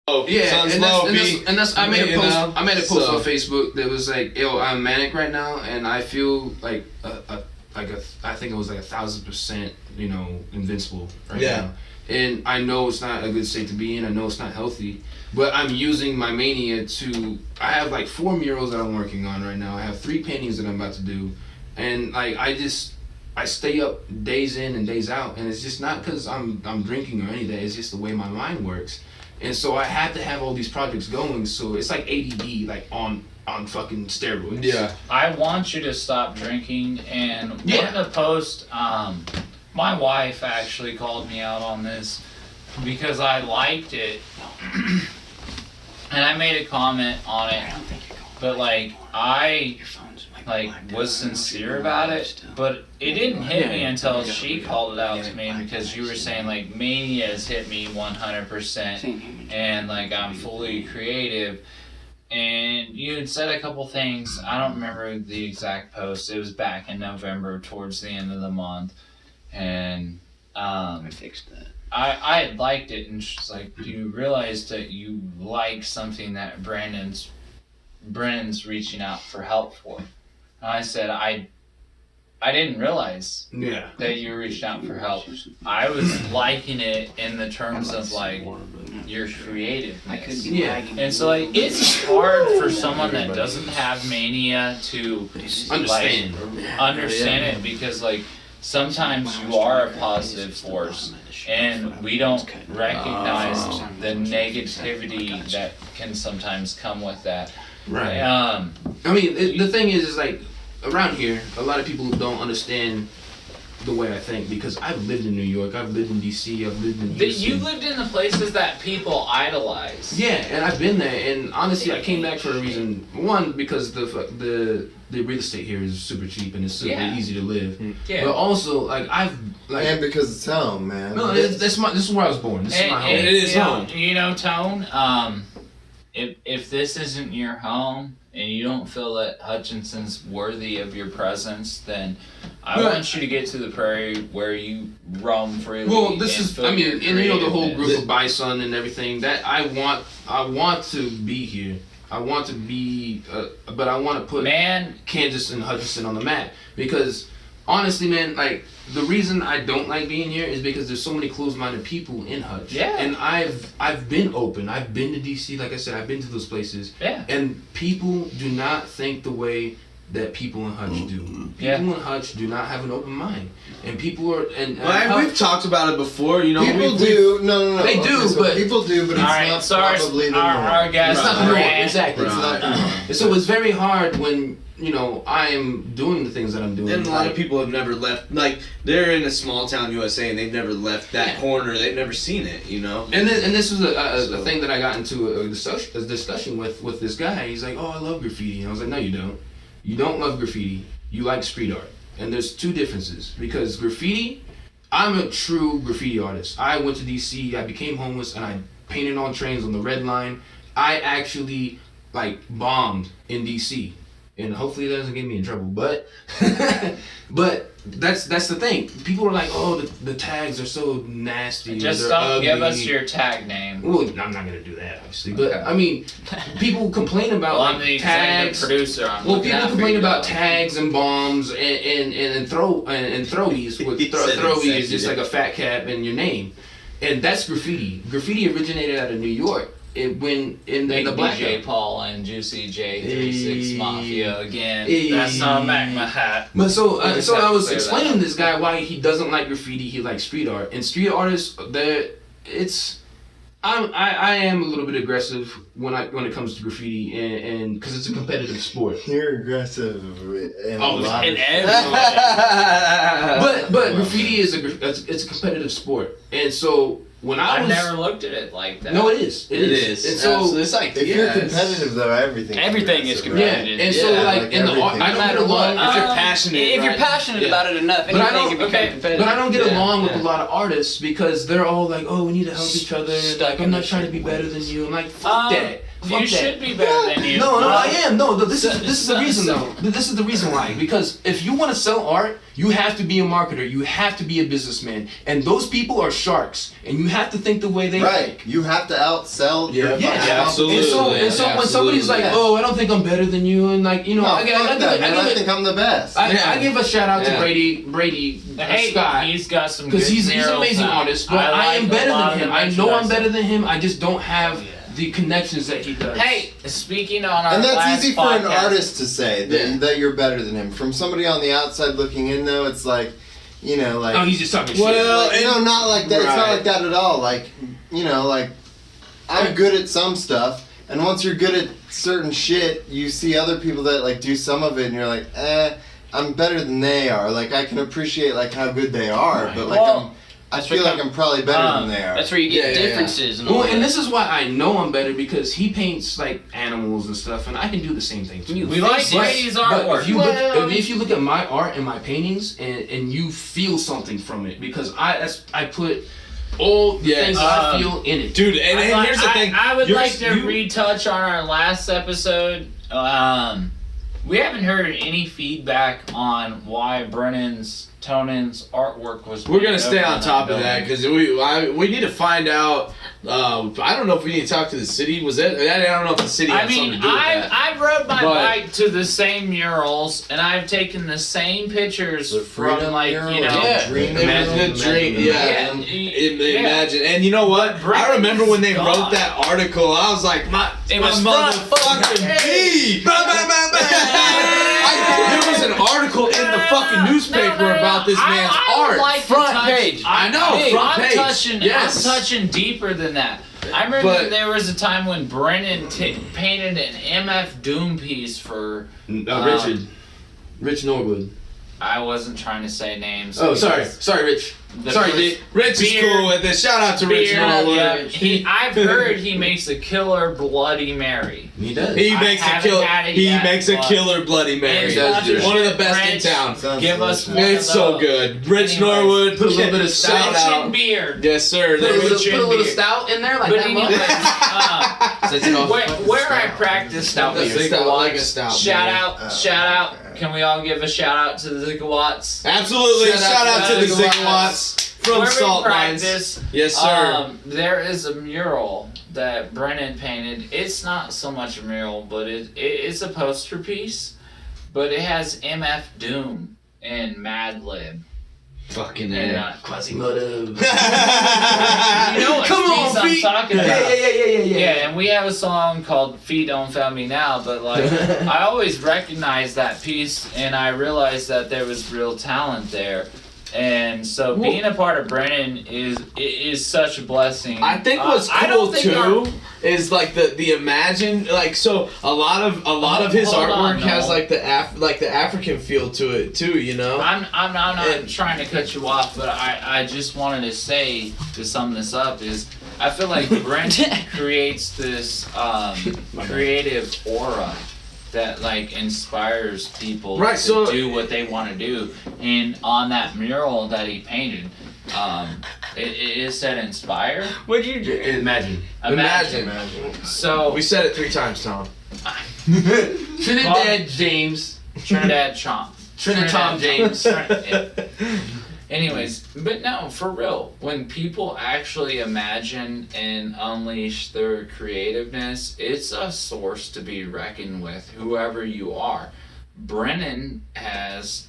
Oh, yeah, and that's I made a post. Now, I made a post on Facebook that was like, "Yo, I'm manic right now, and I feel like I think it was like 1,000%, invincible right now. And I know it's not a good state to be in. I know it's not healthy, but I'm using my mania to. I have like 4 murals that I'm working on right now. I have 3 paintings that I'm about to do, and like I stay up days in and days out, and it's just not because I'm drinking or anything. It's just the way my mind works. And so I have to have all these projects going, so it's like ADD, like on fucking steroids. Yeah. I want you to stop drinking, and one of the posts, my wife actually called me out on this because I liked it, and I made a comment on it, but like I was sincere about it, but it didn't hit me until she called it out to me, because you were saying like mania has hit me 100%, and like I'm fully creative, and you had said a couple things. I don't remember the exact post. It was back in November towards the end of the month, and I fixed that. I had liked it, and she's like, do you realize that you like something that Brennan's reaching out for help for? And I said, I didn't realize that you reached out for help. I was liking it in the terms of like your creativeness. And so like it's hard for someone that doesn't have mania to understand it, because like sometimes you are a positive force and we don't recognize the negativity that can sometimes come with that. Right. I mean, the thing is like, around here, a lot of people don't understand the way I think, because I've lived in New York, I've lived in DC, I've lived in Houston. You lived in the places that people idolize. Yeah, and I've been there, and honestly, I came back for a reason. One, because the real estate here is super cheap and it's super easy to live. Yeah. But also, like and because it's home, man. No, this is where I was born. This is my home. It is home. You know, Tone. If this isn't your home, and you don't feel that Hutchinson's worthy of your presence, then I want you to get to the prairie where you roam freely. Well, this is, I mean, and the whole group of bison and everything, that I want to be here. I want to be, but I want to put Kansas and Hutchinson on the map, because honestly, man, like, the reason I don't like being here is because there's so many closed-minded people in Hutch. Yeah. And I've been open. I've been to DC, like I said, I've been to those places. Yeah. And people do not think the way that people in Hutch do. People in Hutch do not have an open mind. And people are we've talked about it before, People do. No. They do, but people do, but it's not probably the norm. Our guys, it's not the norm. Exactly. It's not the norm. So it's very hard when I am doing the things that I'm doing. And a lot of people have never left, like, they're in a small town USA and they've never left that corner, they've never seen it, And this was a thing that I got into a discussion with this guy. He's like, oh, I love graffiti. And I was like, no, you don't. You don't love graffiti. You like street art. And there's two differences. Because graffiti, I'm a true graffiti artist. I went to DC, I became homeless, and I painted on trains on the Red Line. I actually, bombed in DC. And hopefully that doesn't get me in trouble, but that's the thing. People are like, oh, the tags are so nasty. Just don't give us your tag name. Well, I'm not gonna do that, obviously. But I mean, people complain about tags. Producer. People complain about tags and bombs and throwies. With throwie is just like a fat cap and your name, and that's graffiti. Graffiti originated out of New York. When in the Black DJ Paul and Juicy J36 Mafia again. That's not Magma Hat. But so I was explaining to this guy why he doesn't like graffiti. He likes street art, and street artists, I am a little bit aggressive when it comes to graffiti, and because it's a competitive sport. You're aggressive in a lot in but graffiti is a competitive sport, and so. I've never looked at it like that. No, it is. It is. And so it's like if you're competitive though, everything is competitive. Yeah. And so in the art, I don't get along. If you're passionate about it enough, anything can become competitive. But I don't get along with a lot of artists because they're all like, oh, we need to help each other. Like, I'm not trying to be better than you. I'm like, fuck that. You should be better than you. No, I am. No, this is the reason though. This is the reason why. Because if you want to sell art, you have to be a marketer. You have to be a businessman. And those people are sharks. And you have to think the way they think. You have to outsell your absolutely. And so when somebody's like, "Oh, I don't think I'm better than you," and like, you know, I think I'm the best. I give a shout out to Brady Scott. He's got some because he's an amazing artist, but I am better than him. I know I'm better than him. I just don't have the connections that he does. Hey, speaking on our and that's last easy for podcast, an artist to say that you're better than him. From somebody on the outside looking in, though, it's like, you know, like, oh, he's just talking shit. Well, like, not like that. Right. It's not like that at all. Like, you know, like, I'm good at some stuff, and once you're good at certain shit, you see other people that like do some of it, and you're like, I'm better than they are. Like, I can appreciate like how good they are, but like I feel like I'm probably better than they are. That's where you get differences. And and this is why I know I'm better, because he paints like animals and stuff, and I can do the same thing too. We like Brady's artwork. If you look at my art and my paintings, and you feel something from it, because I put all the things that I feel in it. Dude, and here's the thing. I would like to retouch on our last episode. We haven't heard any feedback on why Tonan's artwork was. We're gonna stay on top of that because we need to find out. I don't know if we need to talk to the city. Was that? I don't know if the city had something to do with that. I rode my bike to the same murals, and I've taken the same pictures from like Imagine, and you know what? I remember when they wrote that article. I was like, it was motherfucking B. There was an article in the fucking newspaper about this man's art. Like front page. I know. Front page. I'm touching deeper than that. I remember there was a time when Brennan painted an MF Doom piece for Rich Norwood. I wasn't trying to say names. Oh, sorry, Rich. Sorry, Dick. Rich is cool with this. Shout out to Rich Norwood. Yeah. I've heard he makes a killer Bloody Mary. He does. He makes a killer Bloody Mary. One of the best in town. Give us one. It's so good. Rich Norwood. Put a little bit of stout out. Beard. Yes, sir. Put a little stout in there, like that. Where I practice stout beer. Like a stout. Shout out. Can we all give a shout out to the Zigawatts? Absolutely. Shout out to the Zigawatts from Slat Minds. Yes, sir. There is a mural that Brennan painted. It's not so much a mural, but it's a poster piece. But it has MF Doom and Mad Lib. Fucking Quasimodo. You know what piece I'm talking about. Yeah, and we have a song called Feet Don't Fail Me Now, but like I always recognized that piece, and I realized that there was real talent there. And so being a part of Brennan is such a blessing. I think what's cool too is like the imagine, like, so a lot of his artwork has like the African feel to it too, you know. I'm not trying to cut you off, but I just wanted to say, to sum this up, is I feel like Brennan creates this creative aura that like inspires people to do what they want to do. And on that mural that he painted, it said inspire. What'd you do? Imagine. So we said it 3 times, Tom. Trinidad James. Trinidad Chomp. Trinidad James. Anyways, but no, for real, when people actually imagine and unleash their creativeness, it's a source to be reckoned with, whoever you are. Tonan has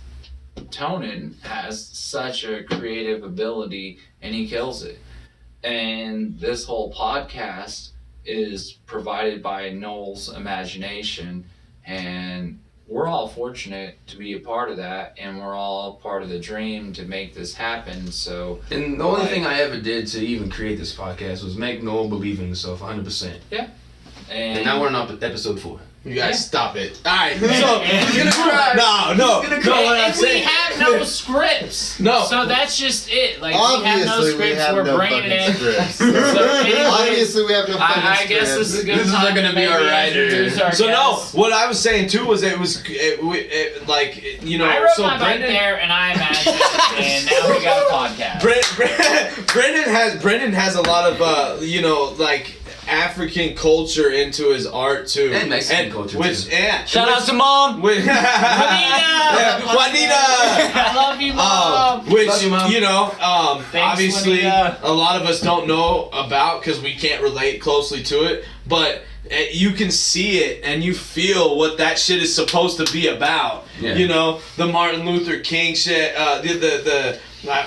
such a creative ability, and he kills it. And this whole podcast is provided by Noel's imagination, and we're all fortunate to be a part of that, and we're all part of the dream to make this happen. So, and the only thing I ever did to even create this podcast was make Noel believe in himself 100%. Yeah. And now we're on episode 4. You guys stop it. Alright, so he's gonna cry. No. We have no scripts. No. So that's just it. Like, obviously, we have no scripts. We're bringing it in. Obviously, we have no fucking scripts. I guess this is a good time to be our writer. So no, what I was saying too was like, you know. I rode my bike there, and I imagined, and now we got a podcast. Brennan has a lot of you know, like, African culture into his art too, and Mexican culture too. Shout out to Mom. Juanita. I love you, Mom. Which Love you, Mom. you know, Thanks, obviously Juanita. a lot of us don't know about because we can't relate closely to it, but you can see it and you feel what that shit is supposed to be about. Yeah. You know, the Martin Luther King shit. I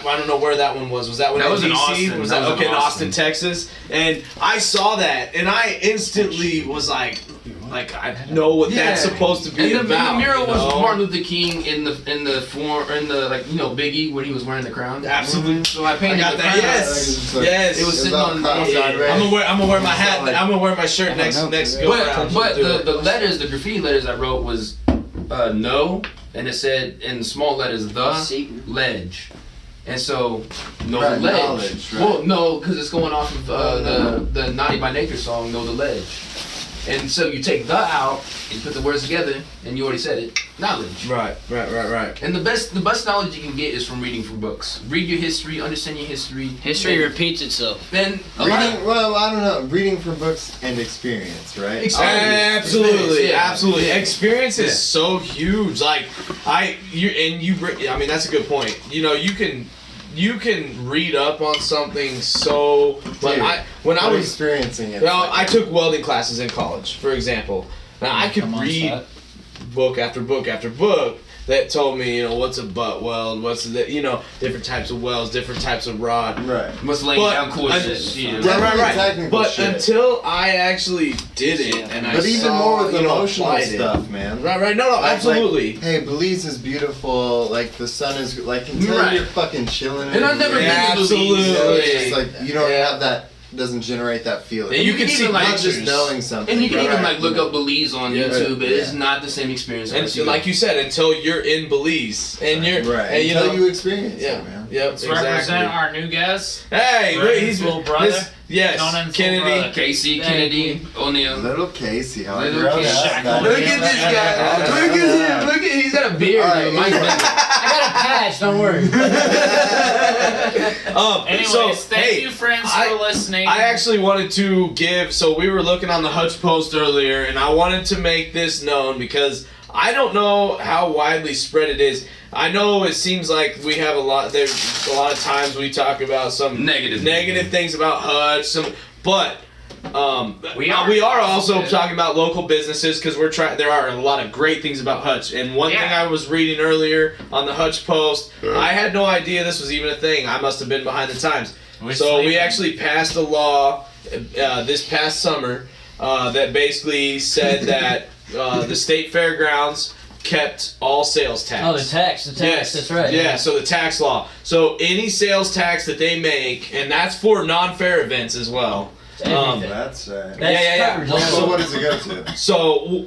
don't know where that one was. Was that one That in was in DC? Austin. Was That that was in okay in Austin, Austin. Texas? And I saw that and I instantly was like I know what that's supposed to be and the about. mural you was know? Martin Luther King in the Biggie when he was wearing the crown. Absolutely. So I painted I got the that. crown. Yes. Yes. It was sitting on. I'm gonna wear my hat. I'm gonna wear my shirt next go around. But the letters, the graffiti letters I wrote was no, and it said in small letters the ledge. And so, know the ledge. Knowledge, right. Well, no, because it's going off of the Naughty by Nature song, Know the Ledge. And so you take the out, and you put the words together, and you already said it, knowledge. Right. And the best knowledge you can get is from reading from books. Read your history, understand your history. History repeats itself. Then Well, I don't know. Reading from books and experience, right? Absolutely, Yeah. absolutely. Yeah. Experience is Yeah. so huge. Like I mean, that's a good point. You know, you can read up on something so. But Dude, when I was experiencing it. well, I took welding classes in college, for example. Now I could Come on, read Slat. book after book after book that told me, you know, what's a butt weld, what's the, you know, different types of welds, different types of rod. Right. must lay down cool I- shit. Yeah. Definitely Right. technical But shit. until I actually did it, and I But even saw, more with you know, emotional applied it. stuff, man. Right, no, Like, absolutely. hey, Belize is beautiful. Like the sun is like until Right. you're fucking chilling. And I've never been to Belize. Absolutely. It's just like you don't have that. Doesn't generate that feeling. And you can see like not just knowing something. And you can but even right. like look up Belize on Yeah. YouTube, but it's Yeah. not the same experience. And unless so, like you said, until you're in Belize, and you're, right. and, you Until know, you experience yeah, it, man. yep, Let's exactly. represent our new guest. Hey, Brandon's he's little brother. yes, Conan's Kennedy. little brother. Casey, Kennedy, O'Neal. Little Casey, how I Little grow Casey. up, man. Look at this guy. Look at him. Look at he's got a beard. All right. Mike's been- I got a patch, don't worry. Anyways, So, thank hey, you, friends, I- for listening. I actually wanted to give, so we were looking on the Hutch post earlier, and I wanted to make this known because I don't know how widely spread it is. I know it seems like we have there's a lot of times we talk about some negative things about Hutch, but we are also talking about local businesses because there are a lot of great things about Hutch. And one thing I was reading earlier on the Hutch post, I had no idea this was even a thing. I must have been behind the times. We actually passed a law this past summer that basically said that the state fairgrounds kept all sales tax. Oh, the tax, Yes, that's right. Yeah, so the tax law. So any sales tax that they make, and that's for non-fair events as well. Everything. That's right. Yeah. covers Well, all so of what it. does it go to? So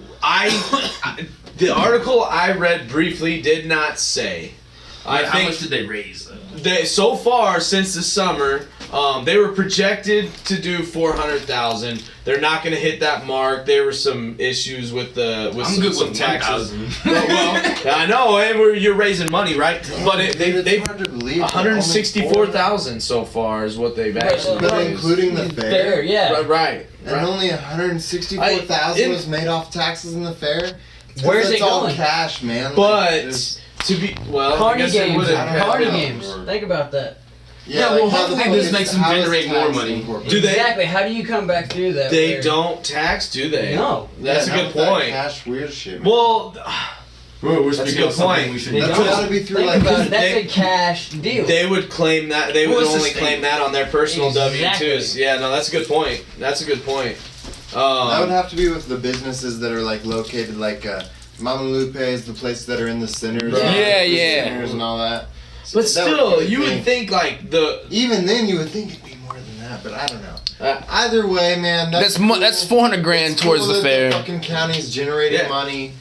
the article I read briefly did not say. How much did they raise? So far since the summer, they were projected to do 400,000. They're not going to hit that mark. There were some issues with some taxes. 1,000. well, I know, and you're raising money, right? But they've hard to believe. 164,000 so far is what they've actually. But raised. including the fair. yeah. Right. And only 164,000 was made off taxes in the fair. Where's it's it all going? cash, man. But to be I Party guess it games. would've- Party know. games. Think about that. Yeah, well, how hopefully the this fuck makes is- them how is generate more tax money. incorporated? Do they? Exactly. How do you come back through that? They where- don't tax, do they? No. That's Yeah, a not good with that point. Cash weird shit. Man. Well, Bro, we're That's a speaking good of something point. we should They that's don't. gotta be through Think like. about it. That's they- a cash deal. they would claim that. They would Well, it's only the claim state. that on their personal Exactly. W-2s. Yeah, no, that's a good point. That's a good point. That would have to be with the businesses that are like located like Mama Lupe's, the places that are in the centers. Right. Yeah, the yeah. Centers and all that. But That still, would be you the would think like the. Even then, you would think it'd be more than that, but I don't know. Uh, Either way, man, that's cool. That's 400 grand It's towards cool the that fair. fucking county's generating Yeah. money.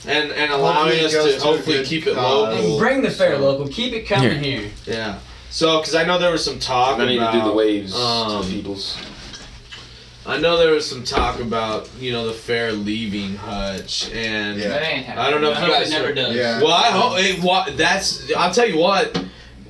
and allowing Hopefully it us goes to to a hopefully good keep it cause. local. And bring the fair local. Keep it coming here. Yeah. So, because I know there was some talk I need about. to do the waves to um, the peoples. I know there was some talk about the fair leaving Hutch, and Yeah. That ain't happening. I don't know if I you hope guys it never heard- does. Yeah. Well, I hope that's. I'll tell you what.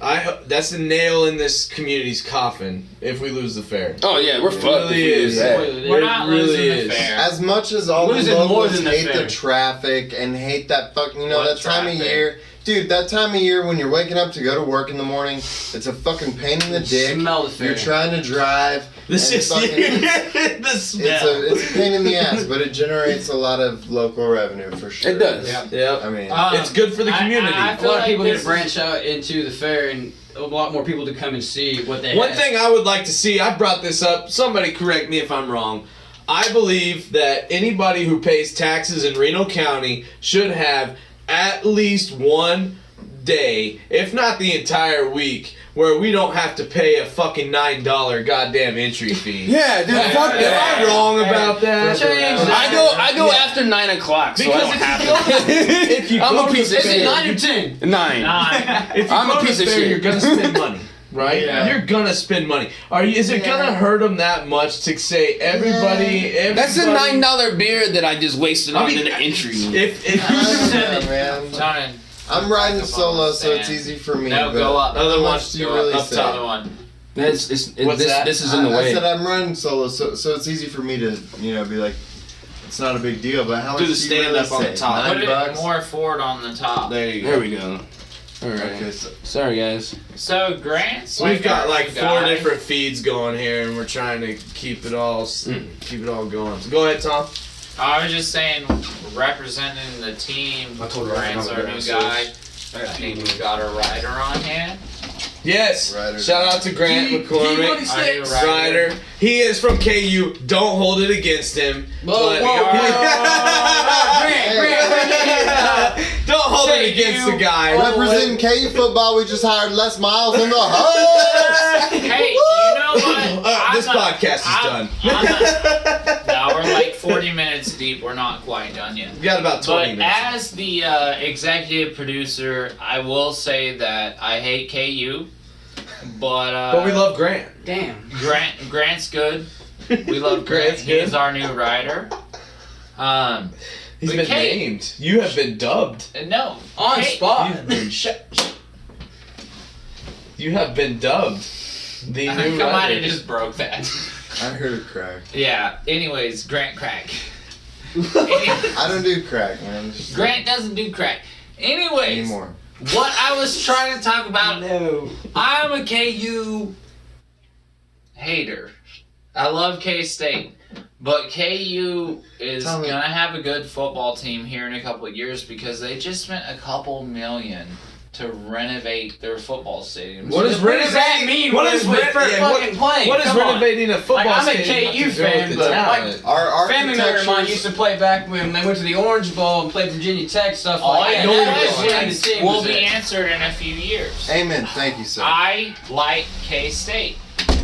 That's a nail in this community's coffin if we lose the fair. Oh yeah, we're fucked. Really is. Yeah. We're not losing the fair. As much as all the Losing more locals than the hate fair. the traffic and hate that fucking, you know, What that time of traffic? year. Dude, that time of year when you're waking up to go to work in the morning, it's a fucking pain in the dick. Smell the fair. You're trying to drive. This and is fucking- the smell. it's a pain in the ass, but it generates a lot of local revenue for sure. It does. Yeah. Yep. I mean, It's good for the community. I A feel lot of like people need this to branch out into the fair and a lot more people to come and see what they One have. thing I would like to see, I brought this up, somebody correct me if I'm wrong. I believe that anybody who pays taxes in Reno County should have at least one day, if not the entire week, where we don't have to pay a fucking $9 goddamn entry fee. Yeah, dude. Fuck Am that. I wrong about that? Change that. I go after 9 o'clock, so I Because don't if have you go, to. if you I'm go a to piece the of Is fair- it 9 or 10? 9. If you I'm go a to piece the of fair, shit. you're gonna spend money, right? Yeah. You're gonna spend money. Is it gonna hurt them that much to say everybody? That's a $9 beer that I just wasted on an entry. If I don't know, man. Tony, I'm riding solo, so it's Stand. easy for me. no, but go up. Other how one, much do you go really up say? top. Other one. What's that? this is in the I way. said I'm running solo, so it's easy for me to, you know, be like, it's not a big deal. But how much Do the do you stand really up on the say? top. Put $9? it more forward on the top. there you go. There we go. All right. Okay, so Sorry, guys. So Grant's We've got our like new 4 guy. different feeds going here, and we're trying to keep it all going. So go ahead, Tom. I was just saying, representing the team, I told her I Grant's forgot our what new that guy. I think we've got a rider on hand. Yes. Ryder. Shout out to Grant McCormick. Our new Ryder. He is from KU. Don't hold it against him. Whoa, But- Don't hold it against the guy. Representing KU football, we just hired Les Miles in the house. Hey, you know what? This podcast is done. No, we're like 40 minutes deep. We're not quite done yet. We got about 20 But minutes. as the executive producer, I will say that I hate KU, but we love Grant. Damn. Grant's good. We love Grant. Grant's good. He's our new rider. He's but been Kate- named. You have been dubbed. No, On Kate- spot. You have been dubbed. The new Come on, rider. it just broke that. I heard a crack. Yeah. Anyways, Grant crack. I don't do crack, man. Just Grant doesn't do crack. Anyways, anymore. what I was trying to talk about, No. I'm a KU hater. I love K-State. But KU is Tell me- going to have a good football team here in a couple of years because they just spent a couple million to renovate their football stadium. What does What does that mean? What What is is with fucking playing? What is Come on. renovating a football Like, I'm a stadium? KU have to do fan, with the but, talent? Our Family member of mine architecture's- used to play back when they went to the Orange Bowl and played Virginia Tech stuff All like I that. know That's is when the team will was be it. answered in a few years. Amen. Thank you, sir. I like K-State.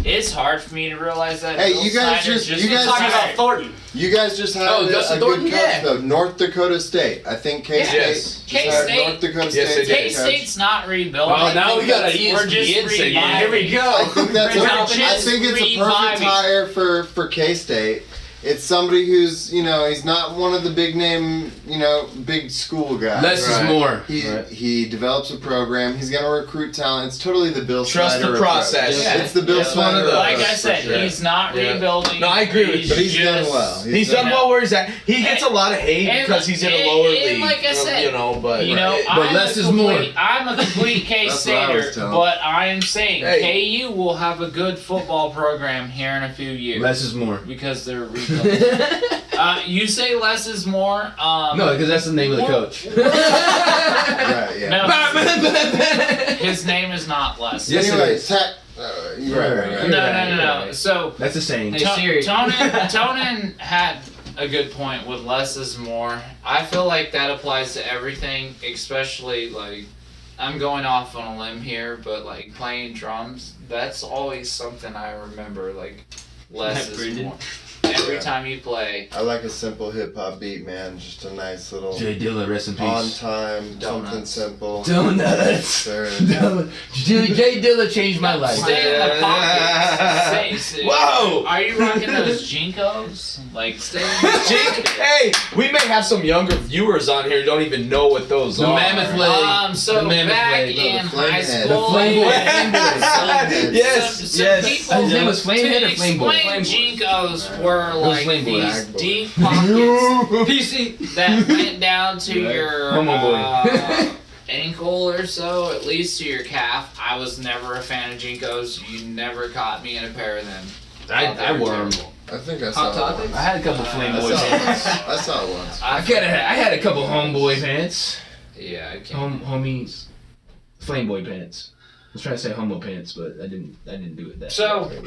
It's hard for me to realize that. Hey, Bill you guys Snyder's just- you guys Talking just- about Thornton. You guys just had Oh, a Dustin good Thornton? coach Yeah. though. North Dakota State. I think K-State Yes. just hired K-State- North Dakota Yes, State. they did. K-State's not rebuilding. Oh, now we got a We're just ESPN segment. reviving. Here we go. I think that's We're I just think it's a perfect reviving. hire for K-State. It's somebody who's, you know, he's not one of the big name, you know, big school guys. Less Right. is more. He develops a program. He's gonna recruit talent. It's totally the Bill Trust Snyder the approach. process. Yeah. It's the Bill Yeah. Snyder One of those. approach. Like I said, for sure. he's not Yeah. rebuilding. No, I agree with you. But he's done just- well. He's done well where he's at. He gets a lot of hate And- because he's in a and- lower and league. like I said, you know, but You know, But I'm less a is more. complete- I'm a complete That's what I was K-Stater, telling. but I am saying Hey. KU will have a good football program here in a few years. Less is more. Because they're rebuilding. You say less is more. No, because that's the name of the coach. Right, yeah. No, his name is not Les. Yes, it Anyway, is. you're right. No. So That's the saying. Hey, Siri. Tonin had a good point with less is more. I feel like that applies to everything, especially like I'm going off on a limb here, but like playing drums, that's always something I remember. Like less Like is Brendan. more. every time you play. I like a simple hip hop beat, man. Just a nice little Jay Dilla, rest in on peace. time, something simple. Donuts. Sir. Dude, Jay Dilla changed my life. Stay in the pockets. Whoa! Are you rocking those Jinkos? Like, stay in the Hey, we may have some younger viewers on here who don't even know what those The are. mammoth leg. So The mammoth back leg. in Flame high head. The school, flame boy. Yes, some yes. people, His name was Flame Head or Flame Boy? explain Jinkos were like Flame Boy. these deep pockets PC. that went down to your Homo boy. ankle or so, at least to your calf. I was never a fan of Jinkos. You never caught me in a pair of them. I wore them. I think I saw it Topic? once. I had a couple Flame I Boy saw it pants. once. I saw it once. I had a couple Homeboy pants. Yeah, I can't. Homies. Flame Boy pants. I was trying to say homo pants, but I didn't do it that So- way.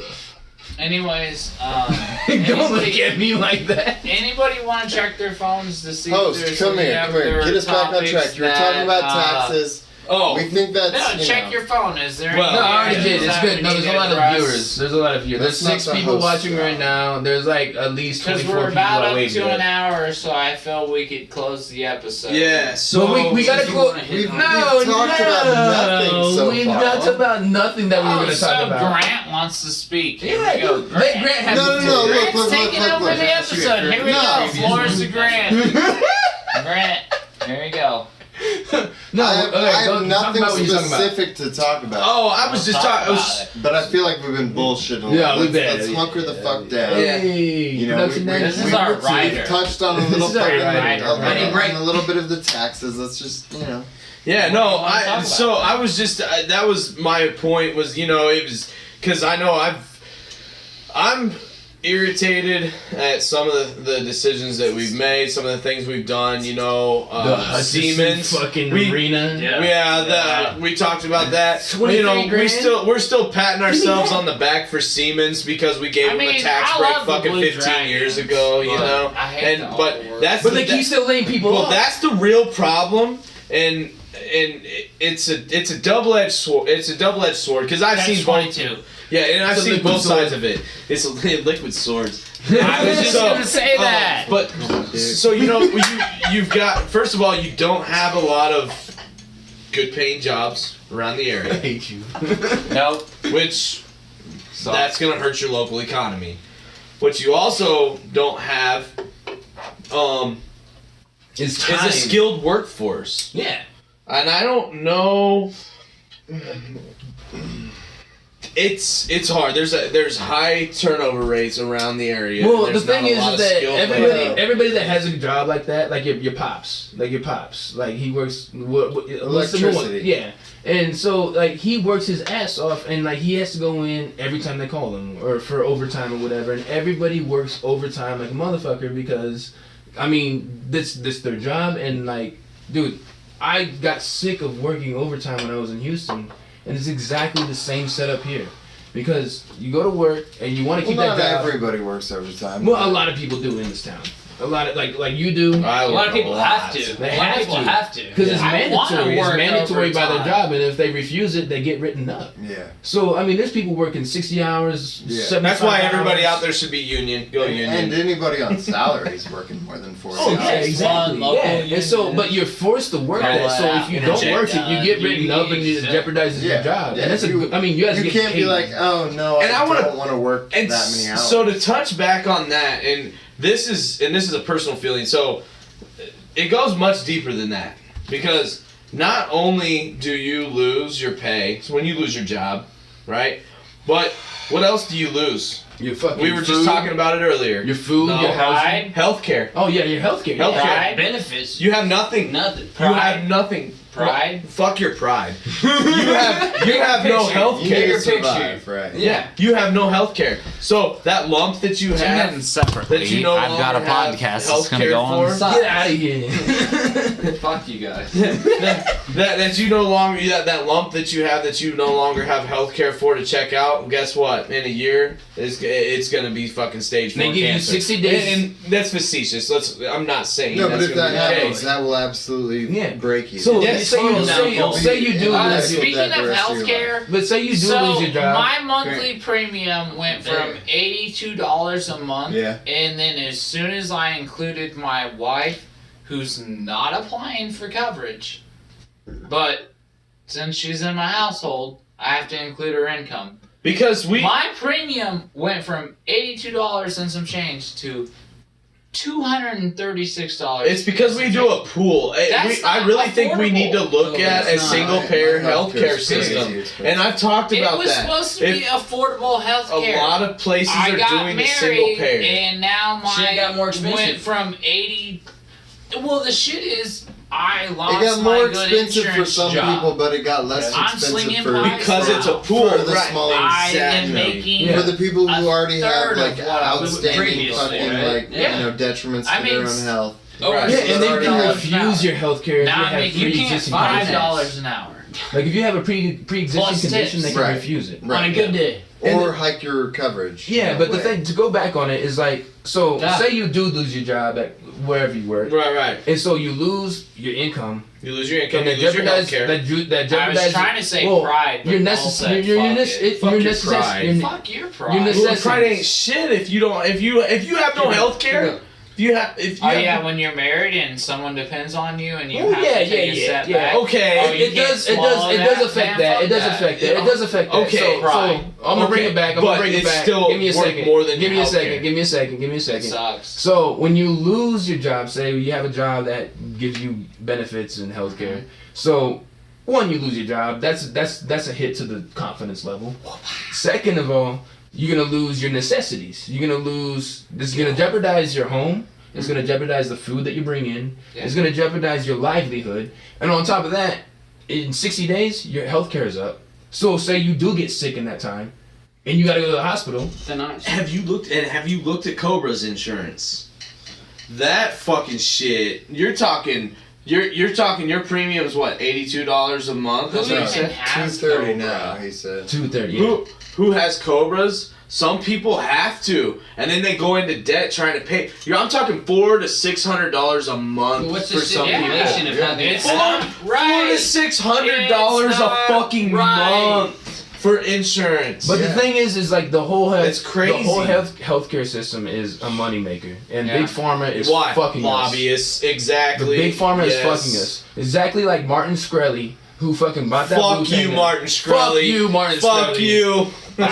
Anyways, Don't look at me like that. Anybody want to check their phones to see Host, if there's come any here, come here. other Get us back on topics track. You were talking about taxes. Oh, We think that's. No, check your phone. Is there? Well, No, any I already areas did. It's that good. we No, need there's a to lot of address? viewers. There's a lot of viewers. There's That's 6 not the people host watching job. right now. There's like at least Because 24 we're people about that up waiting. to an hour, so I feel we could close the episode. yeah. So So we gotta close. We've No, talked about nothing so we've far. talked about nothing that we were Oh, gonna so talk about. Grant wants to speak. Here Yeah, we go. let Grant have No, the no, floor. look, Grant's look, taking look, over look. the episode. Here we No. go. Floor is to Grant. Grant, here we go. No, I have, okay, I have go, talk nothing about what you're talking about. specific to talk about. Oh, I was just Talk talking. about it. But I feel like we've been bullshitting. Yeah, we let's been. hunker the fuck down. Hey, You know, production we, This is manager. our we've writer. touched on a little This is our fucking writer. on a little bit of the taxes. Let's just, Yeah, no, What do you wanna talk so about? I was just that was my point was, it was because I know I'm irritated at some of the decisions that we've made, some of the things we've done, The Hutchinson Siemens fucking we- arena. we talked about that. 23 grand? We're still patting ourselves on the back for Siemens because we gave I them mean, a tax I break love the fucking Blue 15 Dragons, years ago, but I hate the but award. that's But the, they keep still laying people well, off. that's the real problem, and it's a double-edged sword. It's a double-edged sword because I've seen both. 22. Yeah, and I've It's a seen liquid both sword. sides of it. It's a liquid swords. I was just So, gonna say that. But so you've got, first of all, you don't have a lot of good-paying jobs around the I area, hate you. Nope. which that's gonna hurt your local economy. What you also don't have It's is time. a skilled workforce. Yeah. And I don't know. It's hard. There's high turnover rates around the area. Well, the There's thing not a is lot of that skilled everybody that has a job like that, like your pops, like he works Electricity. Yeah, and so like he works his ass off, and like he has to go in every time they call him or for overtime or whatever, and everybody works overtime like a motherfucker because, I mean, this their job, and like, dude, I got sick of working overtime when I was in Houston. And it's exactly the same setup here. Because you go to work and you want to keep not that job. everybody works overtime. Well, a lot of people do in this town. A lot of like you do. A lot of people have to. They A lot of have people to. have to. Because it's I wanna mandatory. It's work mandatory by their overtime. job, and if they refuse it, they get written up. Yeah. So I mean, there's people working 60 hours. Yeah. 75 That's why everybody hours. out there should be union. Go And union. anybody on salary is working more than 40 Oh hours. yeah, exactly. Local Yeah, and so union. but you're forced to work Call that. So out, if you get don't a work check it, you get done, written up and it jeopardizes your job. Yeah, And that's you guys get can't paid. be like, oh no, And I I wanna- don't want to work that And many hours. so to touch back on that, and this is a personal feeling. So it goes much deeper than that because not only do you lose your pay, so when you lose your job, right? But what else do you lose? Your fucking We were just food, talking about it earlier. your food, No. your housing. Pride. Healthcare. Oh yeah, your healthcare. Healthcare. Pride. Benefits. You have nothing. Nothing. You Pride. have nothing. Pride. Fuck your pride. You have no health you need care. to survive, right? Yeah, you have no health care. So that lump that you have, separately. that you no I've got a longer have podcast health that's gonna care go on. for, Get out of here. Fuck you guys. that you no longer that lump that you have that you no longer have health care for to check out. Guess what? In a year, it's it's gonna be fucking stage 4 They give you cancer. 60 days. and that's facetious. I'm not saying No, that's but if gonna that be the happens, case. that will absolutely break you. So Yeah, say you do Yeah. lose your, Speaking of healthcare, but say you do so lose your job. my monthly premium went from $82 a month, Yeah. and then as soon as I included my wife, who's not applying for coverage, but since she's in my household, I have to include her income. Because My premium went from $82 and some change to $236. it's because we do a pool. I really think we need to look at a single payer healthcare system. And I've talked It about was that. supposed to be affordable health A care. lot of places I are got doing the married, single payer. and now Shit got more expensive. went from 80. Well, the shit is, I lost It got my more good expensive for insurance some job. people, but it got less I'm expensive slinging for pies Because it's a now. pool, For the right? smaller- I am Exactly. making Yeah. for the people who a already have third like of what I was outstanding previously, fucking right? like Yeah. detriments I to their mean, own health. Oh, Right. Yeah, So and they they're can already refuse your health care if Now you I'm have making pre-existing $5 conditions. an hour. Like if you have a pre-existing Plus condition, tips. they can Right. refuse it. On a good day. Or hike your coverage. Yeah, No but the way. thing to go back on it is like, so Yeah. say you do lose your job at wherever you work, Right. and so you lose your income, You lose your income, and you that lose your jeopardize healthcare. that I was jeopardize. trying to say well, pride, but You're Paul necessary. said, You're fuck it. necessary. Fuck You're your necessary. pride. Fuck your pride. You're Well, necessary. pride ain't shit if you don't. If you have no health care. If you have. Oh yeah, when you're married and someone depends on you and you Oh, have yeah, to take a yeah, step yeah. back. Okay. Oh, you It can't does. It swallow does. It that? does affect Man, that. fuck It does that. affect that. It does affect that. Okay. So Pride. I'm gonna bring it back. I'm gonna But bring it it's back. still Give me a worth second. more than Give me a healthcare. second. Give me a second. Give me a It second. sucks. So when you lose your job, say you have a job that gives you benefits and healthcare. So one, you lose your job. That's a hit to the confidence level. Second of all, you're gonna lose your necessities. You're gonna lose. This is gonna jeopardize your home. It's gonna jeopardize the food that you bring in. It's gonna jeopardize your livelihood. And on top of that, in 60 days, your healthcare is up. So say you do get sick in that time, and you gotta go to the hospital. Then I Have you looked at Cobra's insurance? That fucking shit. You're talking your premium's what, $82 a month? That's what you Who said? even has 230 Cobra? now, he said. 230. Who has Cobras? Some people have to, and then they go into debt trying to pay. I'm talking $400 to $600 a month What's for the some stipulation people. of how they It's not right. $400 to $600 It's a not fucking right. month for insurance. But the thing is like the whole health, It's crazy. The whole healthcare system is a moneymaker, and Yeah. Big Pharma is Why? fucking Lobbyists, us. exactly. The Big Pharma Yes. is fucking us. Exactly like Martin Shkreli, who fucking bought that. Fuck you, Martin Shkreli. Fuck you, Martin Fuck Shkreli. you,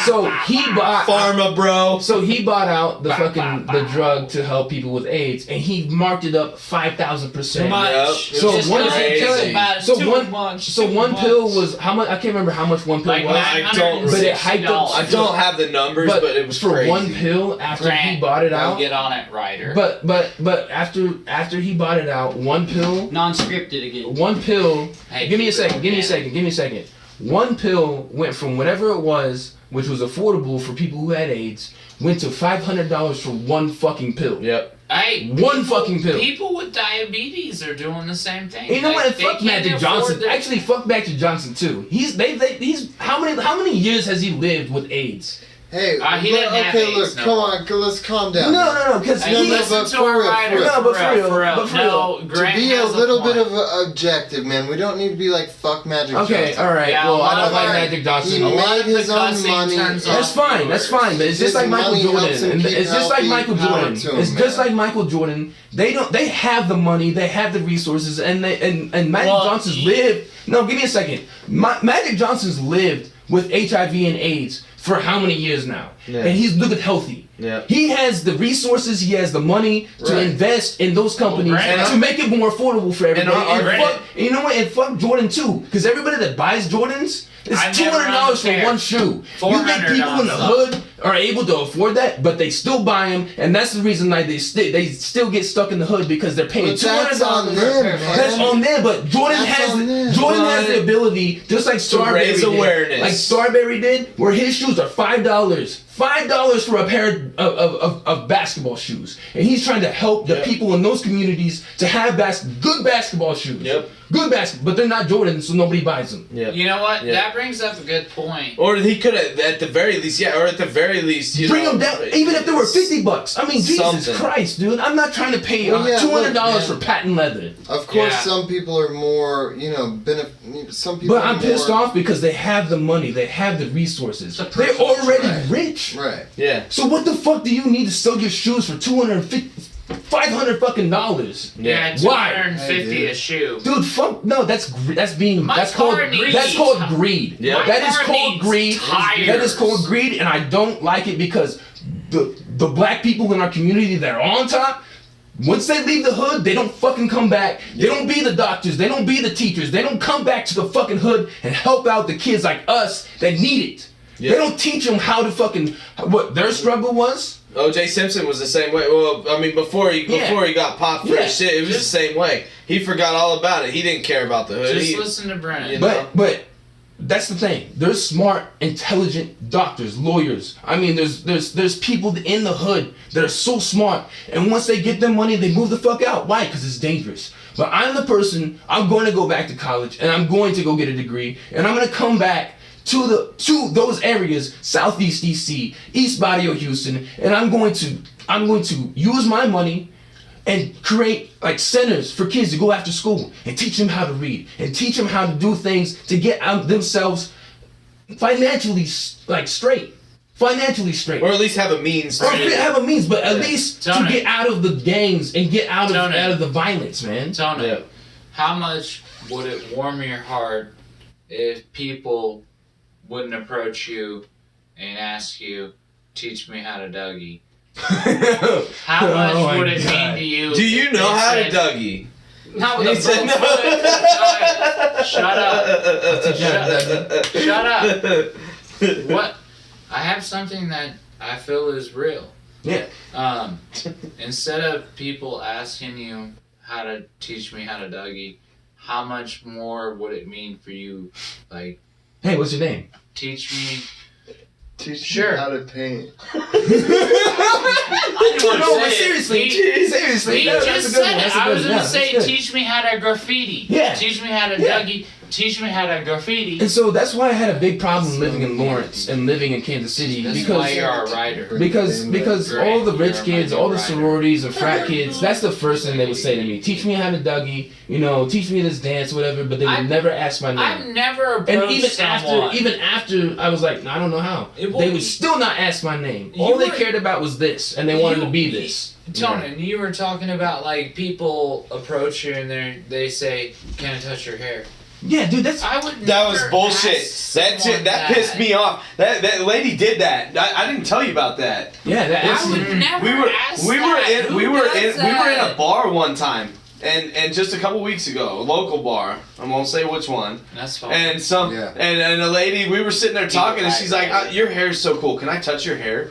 So he bought Pharma bro. So he bought out the fucking the drug to help people with AIDS, and he marked it up 5,000%. Much. Yep. So Just one crazy. so one pill was how much? I can't remember how much one pill Like was. I don't- but it hyped up. I don't have the numbers, but it was for crazy. one pill after he bought it out. Get on it, Ryder. But after he bought it out, one pill. Non-scripted again. One pill. Hey, give me a keep it second. Give me a organic. second. Give me a second. One pill went from whatever it was, which was affordable for people who had AIDS, went to $500 for one fucking pill. Yep. Hey, One fucking pill. People with diabetes are doing the same thing. You know Like, what? they Fuck can't Magic afford Johnson. the- Actually, fuck Magic Johnson too. He's how many years has he lived with AIDS? Hey, He didn't have okay, AIDS, look, no. come on, let's calm down. No, because Hey, No, he. no, listen but to for our real, Ryder. No, but for real, For real. but for No, To Grant be a has little point. bit of objective, man. We don't need to be like fuck Magic Okay, Johnson. all right. Yeah, well, a lot I don't of like our- Magic He Johnson. A lot made of the his own cussing money. turns That's off fine. viewers. That's fine. But it's just His like Michael money helps Jordan. him And keep it's just like healthy. Michael Power Jordan. to him, It's just man. like Michael Jordan. They have the money. They have the resources, and Magic Well, Johnson's lived. No, give me a second. Magic Johnson's lived with HIV and AIDS for how many years now? Yeah. And he's living healthy. Yeah. He has the resources, he has the money to Right. invest in those companies Brandon, to make it more affordable for everybody. our- And Brandon. fuck, you know what? And fuck Jordan too, because everybody that buys Jordans, it's I never $200 for understand. one shoe. You think people in the $400 hood are able to afford that, but they still buy them, and that's the reason like they still get stuck in the hood because they're paying But $200. that's on them, man. That's on them, but Jordan That's has on them. has the ability, just like Starberry raise did, awareness. like Starberry did, where his shoes are $5. $5 for a pair of basketball shoes, and he's trying to help the Yep. people in those communities to have good basketball shoes. Yep. Good basketball, but they're not Jordan, so nobody buys them. Yeah. You know what? Yeah. That brings up a good point. Or he could have, at the very least, very least, you bring know, them down. Even if they were $50. I mean, Jesus Something. Christ, dude. I'm not trying to pay Well, yeah, $200 look, for patent leather. Of course, Yeah. some people are more, some people. But are I'm pissed more, off because they have the money, they have the resources. It's a They're privilege, already right. rich. Right. yeah. So what the fuck do you need to sell your shoes for $500 fucking dollars? Yeah, Why? $250 a shoe. Dude, fuck no. That's My that's called car needs- that's called greed. Yeah. That My is car called needs greed. tires. That is called greed, and I don't like it because the black people in our community that are on top. Once they leave the hood, they don't fucking come back. They don't be the doctors. They don't be the teachers. They don't come back to the fucking hood and help out the kids like us that need it. Yeah. They don't teach them how to fucking what their struggle was. O.J. Simpson was the same way. Well, I mean, before he got popped for Yeah. his shit, it was the same way. He forgot all about it. He didn't care about the hood. Just listen to Brennan. You know? But that's the thing. There's smart, intelligent doctors, lawyers. I mean, there's people in the hood that are so smart, and once they get their money, they move the fuck out. Why? Because it's dangerous. But I'm the person. I'm going to go back to college, and I'm going to go get a degree, and I'm going to come back to those areas, Southeast DC, East Barrio, Houston, and I'm going to use my money and create like centers for kids to go after school and teach them how to read and teach them how to do things to get out themselves financially straight. Financially straight. Or at least have a means to Or have a means, but at least to Tony. get out of the gangs and get out Tony. of the violence, man. Tony, Yeah. how much would it warm your heart if people wouldn't approach you and ask you, teach me how to Dougie? How much Oh my would it God. mean to you? Do you if know they how to said, Dougie? Not with He a said broke foot. Shut up. Shut up. What? I have something that I feel is real. Yeah. Instead of people asking you how to teach me how to Dougie, how much more would it mean for you, like, Hey, what's your name? teach me? Teach Sure. me how to paint. I didn't want to No, say but it. seriously, He seriously. No, that's just a good said one. it. That's a I good was one. gonna Yeah, say, that's good. teach me how to graffiti. Yeah. Teach me how to Yeah. Dougie. Teach me how to graffiti. And so that's why I had a big problem living in Lawrence and living in Kansas City That's why because you're a writer. because Right. all the rich You're a kids, all the writer. sororities and frat kids, that's the first thing they would say to me. Teach me how to Dougie, teach me this dance, whatever, but they would I've- never ask my name. I've never approached And even someone. after I was like, no, I don't know how. It will They be- would still not ask my name. You All they were- cared about was this, and they wanted to be this. Tony, you were talking about like people approach you and they say, "Can I touch your hair?" Yeah, dude, that's I would. That was never bullshit. ask That someone that pissed me off. That lady did that. I didn't tell you about that. yeah. I would never We were ask we were that. in Who we were does in we were in a that? bar one time. And just a couple weeks ago, a local bar. I won't say which one. That's fine. And Yeah. and a lady, we were sitting there talking, and right, she's like, right. "Your hair is so cool. Can I touch your hair?"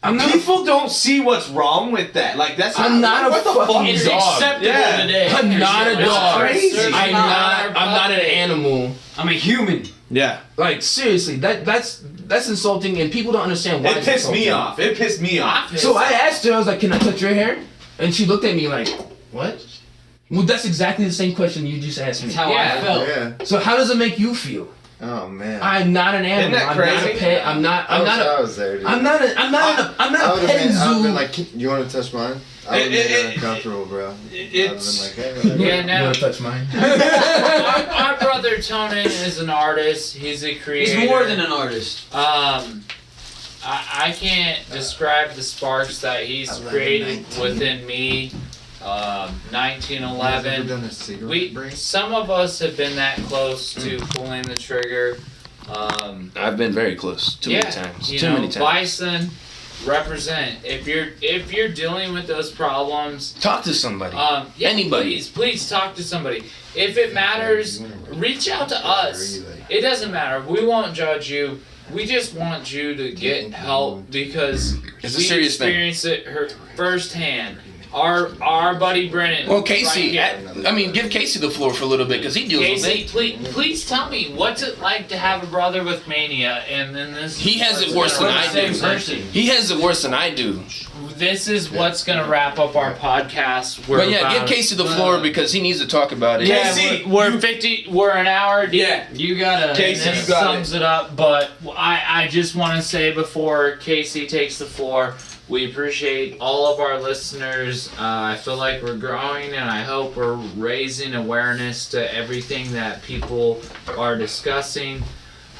I'm not. People don't see what's wrong with that. Like that's I'm not a what the fucking fuck It's is dog. acceptable Yeah. today. I'm not a It's dog. crazy. I'm not an animal. I'm a human. Yeah, Like seriously, that's insulting, and people don't understand why. it it's pissed me insulting. off. It pissed me off. So I asked her, I was like, "Can I touch your hair?" And she looked at me like, "What?" Well, that's exactly the same question you just asked me. That's how Yeah. I felt. Yeah. So how does it make you feel? Oh man. I'm not an animal. that I'm not a crazy? pet. I'm not a. was there, dude. I'm not a. I'm not a. I'm I not a would pet have zoo. been like, you want to touch mine? I would have It- been it- uncomfortable, bro. it's- I would have been like, hey, Yeah, whatever. no. You wanna touch mine? my brother Tonin is an artist. He's a creator. He's more than an artist. I can't describe the sparks that he's 11, created 19. within me. Ever 1911. done a cigarette break? Some of us have been that close to pulling the trigger. I've been very close. Too many times. You know, Bison, represent. If you're dealing with those problems, Talk to somebody. yeah, Anybody. please talk to somebody. If it matters, reach out to us. It doesn't matter. We won't judge you. We just want you to get help because It's a we serious thing. experienced it firsthand. Our buddy Brennan. Well, Casey, right here. give Casey the floor for a little bit because he deals Casey, please tell me what's it like to have a brother with mania, and then this. He has it worse than I do. Same person. He has it worse than I do. this is what's gonna wrap up our podcast. But yeah, give Casey the floor because he needs to talk about it. Yeah, Casey, we're an hour deep. Yeah. You gotta. Casey, this you got sums it up. But I just want to say before Casey takes the floor, we appreciate all of our listeners. I feel like we're growing, and I hope we're raising awareness to everything that people are discussing.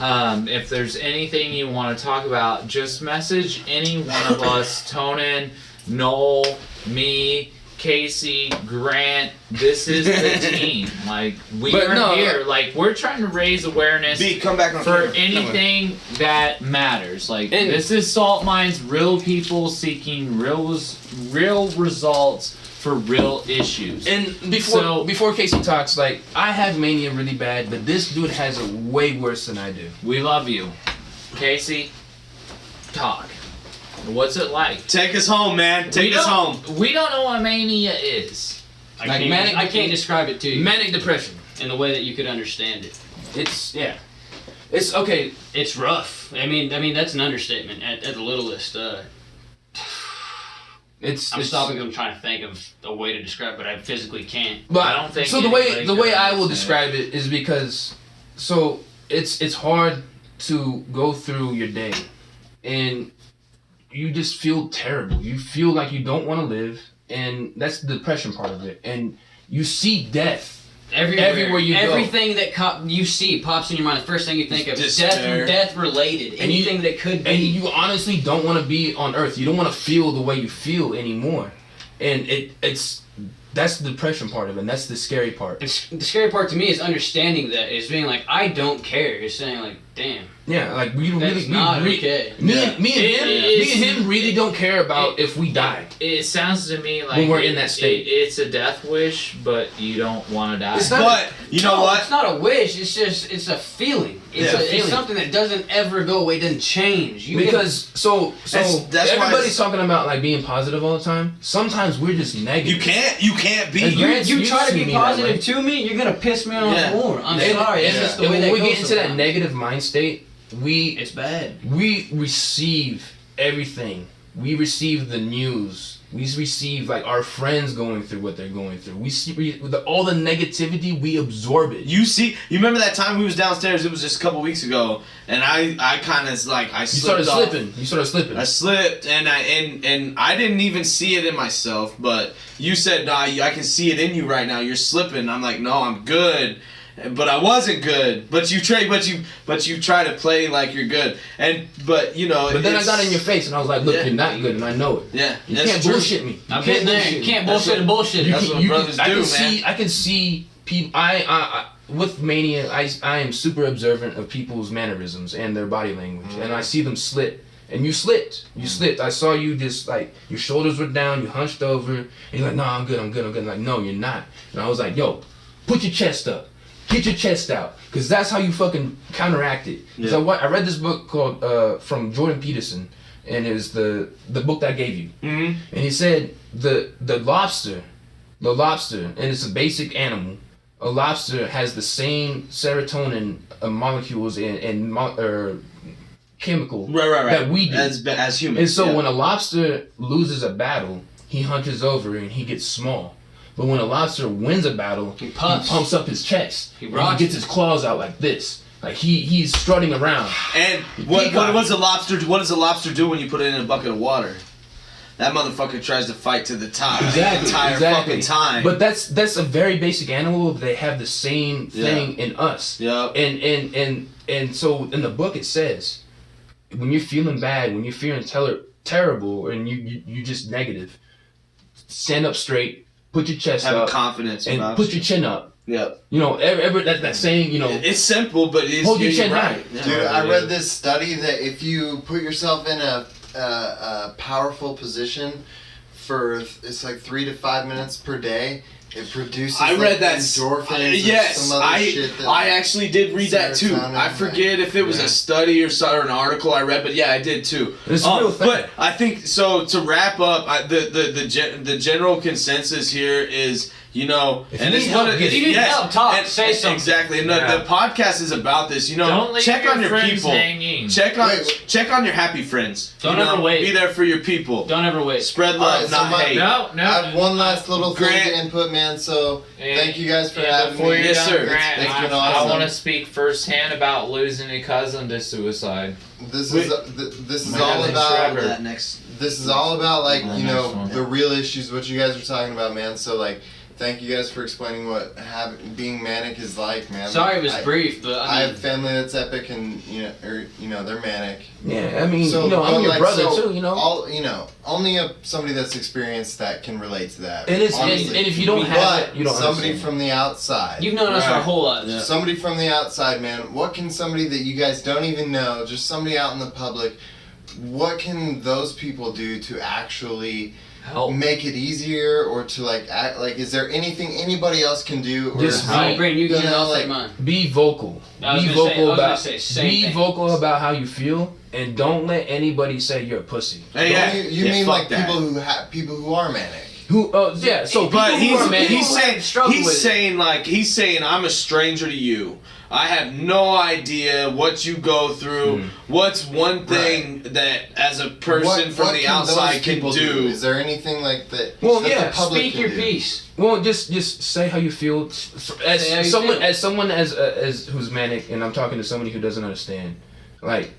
If there's anything you want to talk about, just message any one of us, Tonin, Noel, me, Casey, Grant. This is the team. Like, we are here. Like, we're trying to raise awareness come back on for camera. anything that matters. Like, this is Salt Minds, real people seeking real results for real issues. And before Casey talks, like, I have mania really bad, but this dude has it way worse than I do. We love you. Casey, talk. What's it like? Take us home, man. Take us home. We don't know what mania is. Like I can't describe it to you Manic depression. in the way that you could understand it. It's okay. It's rough. I mean that's an understatement at the littlest. I'm stopping. I'm trying to think of a way to describe it, but I physically can't. But I don't think so. The anybody way could I will understand describe it is because it's hard to go through your day, and you just feel terrible. You feel like you don't want to live, and that's the depression part of it. And you see death everywhere you go. Everything that you see pops in your mind. The first thing you think of is death related. Anything that could be. And you honestly don't want to be on Earth. You don't want to feel the way you feel anymore. And that's the depression part of it, and that's the scary part. The scary part to me is understanding that, is being like, I don't care. You're saying like, damn. Yeah, like okay. Me and him really don't care about if we die. It sounds to me like when we're in that state. It's a death wish, but you don't want to die. It's not, but you know what? It's not a wish. It's a feeling. It's something that doesn't ever go away. It doesn't change. Because that's everybody's talking about like being positive all the time. Sometimes we're just negative. You can't be. You try to be positive to me, you're gonna piss me off more. I'm sorry. It's just the way that when we goes get into that sometimes. negative mind state, it's bad. We receive everything. We receive the news. We receive like our friends going through what they're going through. We see all the negativity. We absorb it. You remember that time we was downstairs? It was just a couple weeks ago, and I kind of like I slipped off. You started slipping. I slipped, and I didn't even see it in myself. But you said, "Nah, I can see it in you right now. You're slipping." I'm like, "No, I'm good." But I wasn't good. But you try to play like you're good. But then I got in your face and I was like, look, you're not good, and I know it. Yeah, you can't bullshit me. I've been there. You can't bullshit and bullshit. That's what brothers do, man. I can see people. I with mania, I am super observant of people's mannerisms and their body language, and I see them slip. And you slipped. I saw you just like your shoulders were down, you hunched over, and you're like, no, I'm good. I'm like, no, you're not. And I was like, yo, put your chest up. Get your chest out, because that's how you fucking counteract it. Yeah. I read this book called from Jordan Peterson, and it was the book that I gave you. Mm-hmm. And he said the lobster, and it's a basic animal. A lobster has the same serotonin molecules and chemical that we do as humans. And so when a lobster loses a battle, he hunches over and he gets small. But when a lobster wins a battle, he pumps up his chest. He gets his claws out like this. Like he's strutting around. And what does a lobster do when you put it in a bucket of water? That motherfucker tries to fight to the top the entire fucking time. But that's a very basic animal. They have the same thing in us. Yeah. And so in the book it says, when you're feeling bad, when you're feeling terrible, and you just negative, stand up straight. Put your chest up. Have confidence. And put your chin up. Yeah. That saying, It's simple, but it's... Hold your chin high. Yeah. Dude, I read this study that if you put yourself in a powerful position for, it's like 3 to 5 minutes per day, it produces. I read that. Endorphins. Yes, some other shit that, I actually did read that too. serotonin, I forget if it was a study or an article I read, but yeah, I did too. It's a real thing. But I think so. To wrap up, the general consensus here is. You know, if and you it's need help, what it is. if you need help, talk, say something. Exactly, and the podcast is about this. You know, Don't leave check your on your friends people. hanging. Check on your happy friends. Don't you ever know, wait. Be there for your people. Don't ever wait. Spread love, Alright, so not hate. No. I have one last little thing Grant. to input, man. So And- thank you guys for and having before me. you're Yes, done, sir. Grant, It's been I awesome. want to speak firsthand about losing a cousin to suicide. This Wait. is My all cousin about. Trevor. That next. This is all about like The you next know one. the real issues, what you guys are talking about, man. So like, thank you guys for explaining what being manic is like, man. Sorry it was I, brief, but I I mean, have family that's epic, and they're manic. Yeah, I mean, So, you know, I'm but, your like, brother so too, you know. Only somebody that's experienced that can relate to that. And honestly. and if you don't have But it, you don't somebody understand. from the outside. you've known us our Right. whole lives. Yeah. Somebody from the outside, man. What can somebody that you guys don't even know, just somebody out in the public, what can those people do to actually Help. make it easier, or to like act like? Is there anything anybody else can do? Or Just Alright, Brandon, you get it. I'll like, take mine. Be vocal. I was Be gonna say- vocal I was gonna about. say same Be thing. vocal about how you feel, and don't let anybody say you're a pussy. Hey, Don't yeah, you yeah, mean fuck like that. people who are manic? Who? Yeah. So But people who are mad- he's people saying I'm a stranger to you. I have no idea what you go through. What's one thing that as a person from the outside can do? Is there anything like that? Well, that yeah, the public Speak can your do? piece. Well, just say how you feel. As Say how you someone, feel. as someone as who's manic, and I'm talking to somebody who doesn't understand. Like,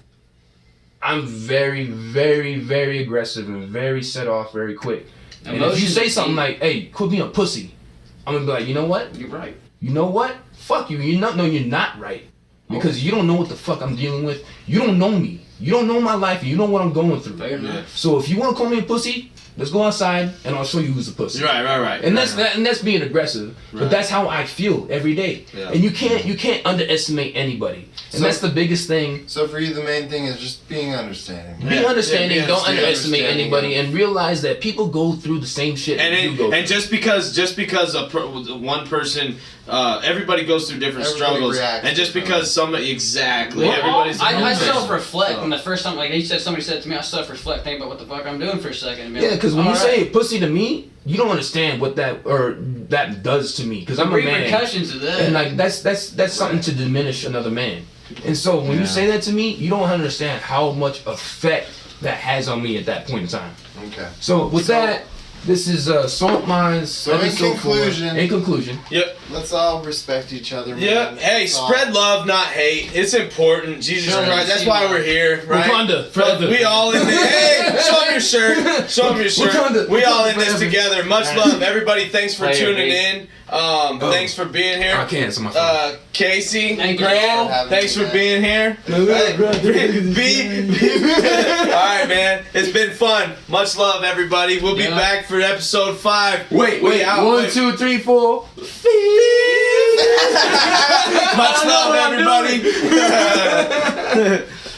I'm very, very, very aggressive and very set off very quick. And if you Emotions say are something key. like, "Hey, quit being a pussy," I'm gonna be like, you know what? You're right. You know what? Fuck you. You're not right. Because you don't know what the fuck I'm dealing with. You don't know me. You don't know my life. You know what I'm going through. Fair enough. So if you want to call me a pussy, let's go outside and I'll show you who's a pussy. Right. And that's being aggressive. Right. But that's how I feel every day. Yeah. And you can't underestimate anybody. And So- that's the biggest thing. So for you, the main thing is just being understanding. Be understanding, Yeah, don't underestimate understanding, anybody, yeah. and realize that people go through the same shit that you go through. And just because one person, everybody goes through different Everybody struggles, reacts and just differently. because exactly Well, everybody's. I self-reflect when the first time, like somebody said to me, I self-reflect, think about what the fuck I'm doing for a second. And be Yeah, like, because when you "Alright." say pussy to me, you don't understand what that does to me. Because the I'm a man. repercussions of that. And like that's something to diminish another man. And so when you say that to me, you don't understand how much effect that has on me at that point in time. Okay. So with that, this is Slat Minds. So in episode 4. conclusion- In conclusion. Yep. Let's all respect each other, man. Yep. Hey, That's all. spread love, not hate. It's important. Jesus Sure. Christ. That's why we're here, right? Wakanda, But forever. we all in this. Hey, show them your shirt. Show them your shirt. Wakanda, We all in Wakanda this forever. together. Much love, everybody. Thanks for Play your tuning beat. in. Thanks for being here. I can't. It's on my phone. Casey, Thank you Grant, for having thanks me, for man. being here. Alright, man. It's been fun. Much love, everybody. We'll be Yeah. back for episode 5. Wait. We out. 1, 2, 3, 4. Much love, everybody.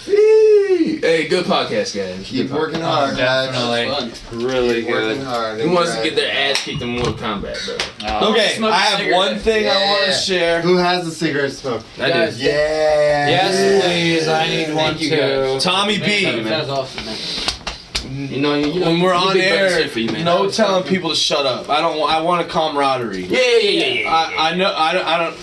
Hey, good podcast, guys. Keep Good working Oh, hard, guys. definitely. Fun. Really Keep working good. hard. Who wants to get their ass kicked in Mortal Kombat, bro? Okay, Smoke I a have cigarette. one thing I want to Yeah. share. Who has the cigarette smoke? I did. Yeah. Yes, please. I need one you, too. guys. Tommy B. That was awesome, man. You know, When we're you on did better air, shit for you, man. no telling people to shut up. I want a camaraderie. Yeah. I know. I don't.